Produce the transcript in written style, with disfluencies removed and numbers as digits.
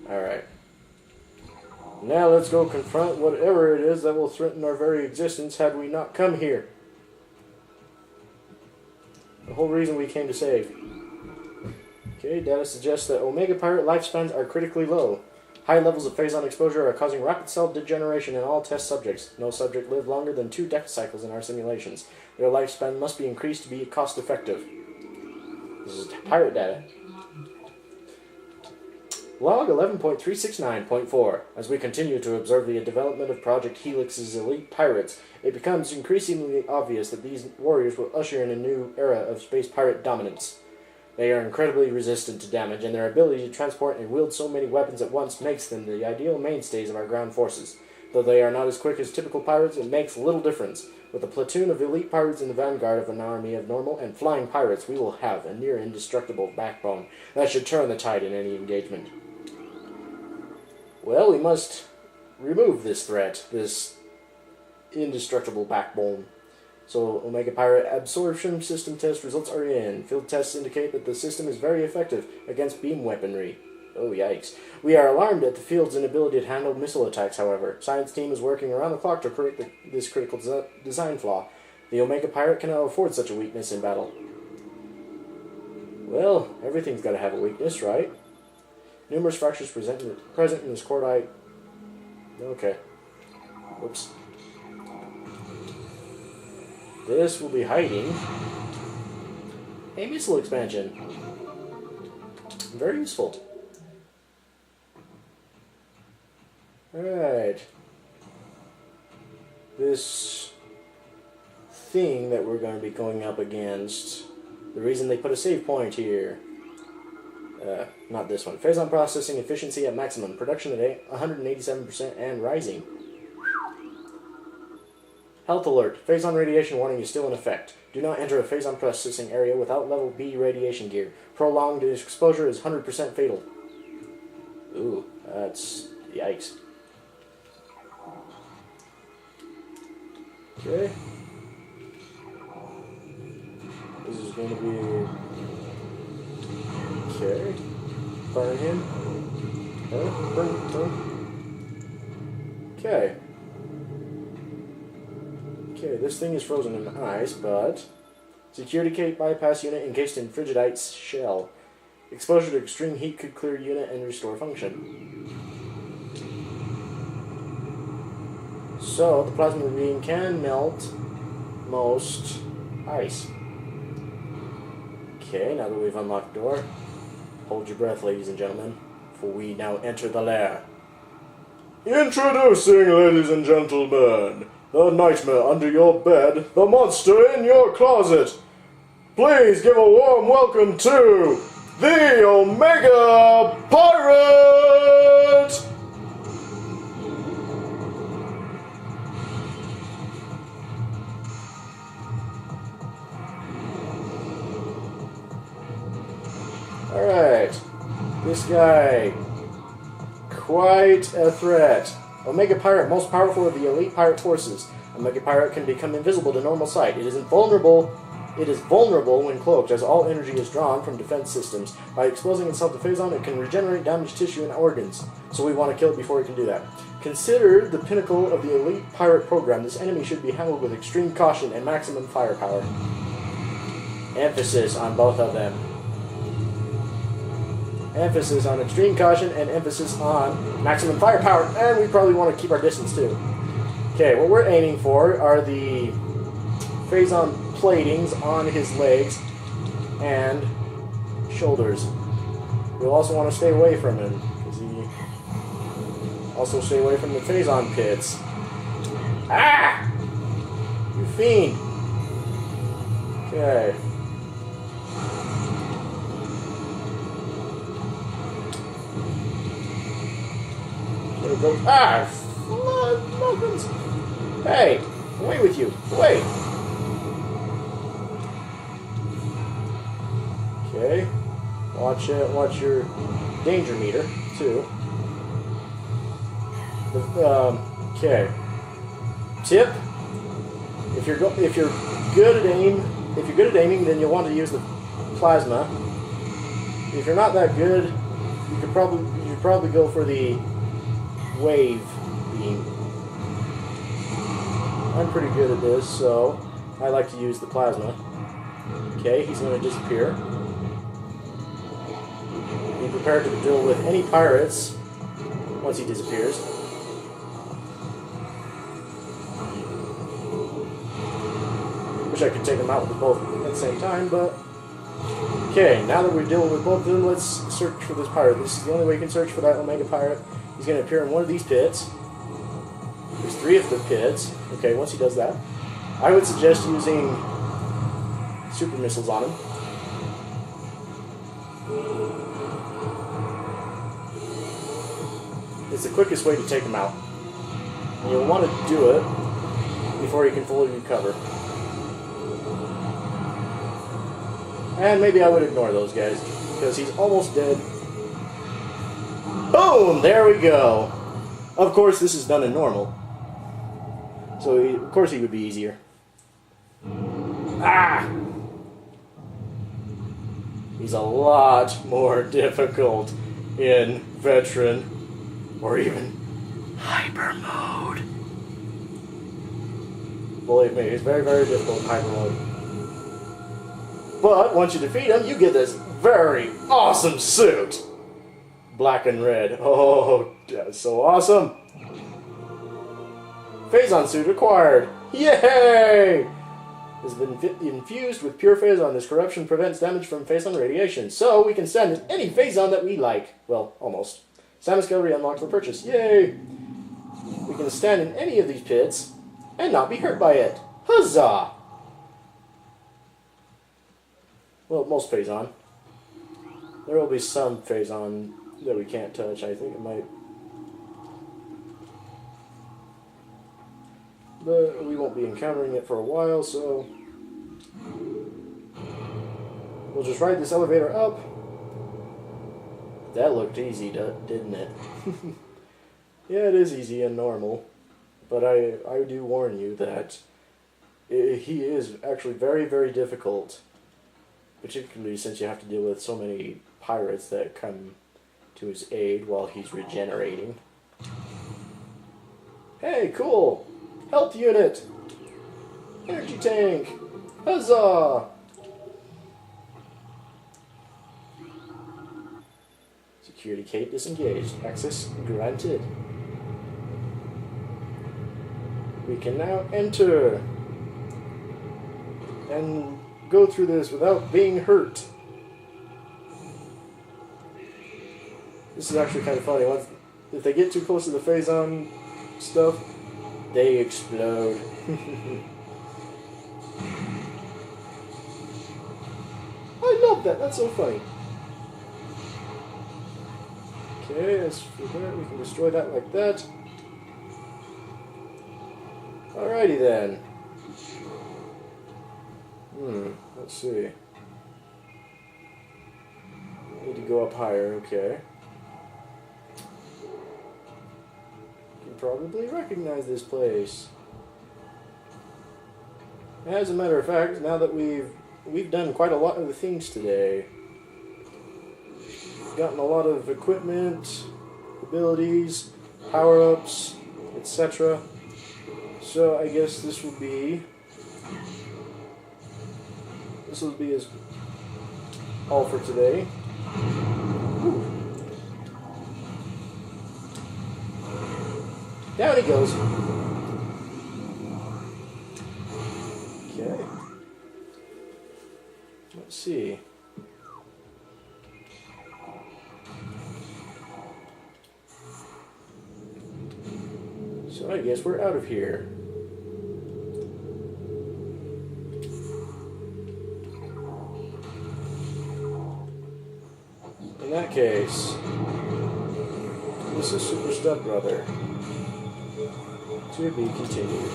Alright. Now let's go confront whatever it is that will threaten our very existence had we not come here. The whole reason we came to save. Okay, data suggests that Omega Pirate lifespans are critically low. High levels of phazon exposure are causing rapid cell degeneration in all test subjects. No subject lived longer than 2 decacycles in our simulations. Their lifespan must be increased to be cost effective. This is pirate data. Log 11.369.4. As we continue to observe the development of Project Helix's elite pirates, it becomes increasingly obvious that these warriors will usher in a new era of space pirate dominance. They are incredibly resistant to damage, and their ability to transport and wield so many weapons at once makes them the ideal mainstays of our ground forces. Though they are not as quick as typical pirates, it makes little difference. With a platoon of elite pirates in the vanguard of an army of normal and flying pirates, we will have a near indestructible backbone that should turn the tide in any engagement. Well, we must remove this threat, this indestructible backbone. So, Omega Pirate absorption system test results are in. Field tests indicate that the system is very effective against beam weaponry. Oh, yikes. We are alarmed at the field's inability to handle missile attacks, however. Science team is working around the clock to correct this critical design flaw. The Omega Pirate cannot afford such a weakness in battle. Well, everything's got to have a weakness, right? Numerous fractures present in this cordite. Okay. Whoops. This will be hiding a missile expansion. Very useful. Alright. This thing that we're going to be going up against, the reason they put a save point here. Not this one. Phazon processing efficiency at maximum. Production at 187% and rising. Health alert. Phazon radiation warning is still in effect. Do not enter a phazon processing area without level B radiation gear. Prolonged exposure is 100% fatal. Ooh, that's... yikes. Okay. This is going to be... okay. Burn him. Burn. Okay. Okay, this thing is frozen in ice, but... security gate bypass unit encased in frigidite's shell. Exposure to extreme heat could clear unit and restore function. So, the plasma beam can melt most ice. Okay, now that we've unlocked the door, hold your breath, ladies and gentlemen, for we now enter the lair. Introducing, ladies and gentlemen, the nightmare under your bed, the monster in your closet. Please give a warm welcome to the Omega Pirate! Alright, this guy, quite a threat. Omega Pirate, most powerful of the elite pirate forces. Omega Pirate can become invisible to normal sight. It is vulnerable when cloaked, as all energy is drawn from defense systems. By exposing itself to phazon, it can regenerate damaged tissue and organs. So we want to kill it before it can do that. Considered the pinnacle of the elite pirate program, this enemy should be handled with extreme caution and maximum firepower. Emphasis on both of them. Emphasis on extreme caution and emphasis on maximum firepower. And we probably want to keep our distance too. Okay, what we're aiming for are the phazon platings on his legs and shoulders. We'll also want to stay away from him, because he also stay away from the phazon pits. Ah! You fiend! Okay. There it goes. Ah! Muffins! Hey! Away with you! Away! Okay. Watch your danger meter too. Okay. Tip: if you're good at aiming, then you'll want to use the plasma. If you're not that good, you're probably go for the wave beam. I'm pretty good at this, so I like to use the plasma. Okay, he's going to disappear. Be prepared to deal with any pirates once he disappears. Wish I could take them out with both at the same time, but... Okay, now that we're dealing with both of them, let's search for this pirate. This is the only way you can search for that Omega pirate. He's going to appear in one of these pits. There's 3 of the pits. Okay, once he does that, I would suggest using super missiles on him. It's the quickest way to take him out. And you'll want to do it before he can fully recover. And maybe I would ignore those guys, because he's almost dead. Boom! There we go! Of course, this is done in normal. So, of course he would be easier. Ah! He's a lot more difficult in veteran, or even hyper mode. Believe me, he's very, very difficult in hyper mode. But once you defeat him, you get this very awesome suit. Black and red. Oh, that's so awesome. Phazon suit acquired. Yay! Has been infused with pure phazon. This corruption prevents damage from phazon radiation. So we can send any phazon that we like. Well, almost. Samus Gallery unlocked for purchase. Yay! We can stand in any of these pits and not be hurt by it. Huzzah! Well, most phazon. There will be some phazon that we can't touch. I think it might. But we won't be encountering it for a while, so we'll just ride this elevator up. That looked easy, didn't it? Yeah, it is easy and normal, but I do warn you that he is actually very, very difficult, particularly since you have to deal with so many pirates that come to his aid while he's regenerating. Hey, cool! Health unit! Energy tank! Huzzah! Security gate disengaged. Access granted. We can now enter and go through this without being hurt. This is actually kind of funny. If they get too close to the phazon stuff, they explode. I love that. That's so funny. Okay, as for that, we can destroy that like that. Alrighty then. Let's see. Need to go up higher, okay. You can probably recognize this place. As a matter of fact, now that we've done quite a lot of the things today. We've gotten a lot of equipment, abilities, power-ups, etc. So I guess this will be as all for today. Down he goes. Okay. Let's see. So I guess we're out of here. In that case, this is Super Step Brother. To be continued.